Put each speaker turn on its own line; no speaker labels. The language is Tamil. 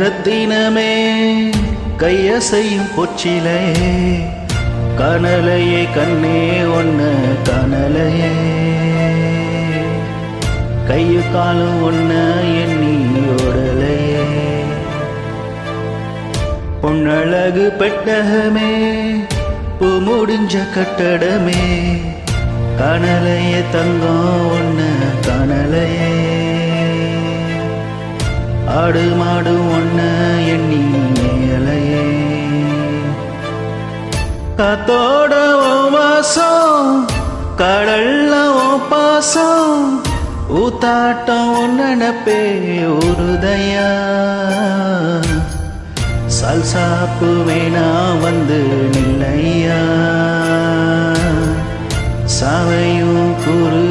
ரத்தினமே கையசையும் பொச்சிலே கனலையே கண்ணே ஒன்ன கனலையே கையு காலும் ஒன்ன எண்ணி ஓடலையே பொன்னழகு பெட்டகமே பூ முடிஞ்ச கட்டடமே கனலையே தங்கம் ஒன்ன கனலையே ஆடு மாடு ஒன்ன எண்ணி மேலையே காத்தோட ஓ வாசம் கடல்ல ஓ பாசம் ஊத்தாட்டம் நினப்பே உருதையா சல்சாப்பு வேணா வந்து நில்லையா சாவையும் குரு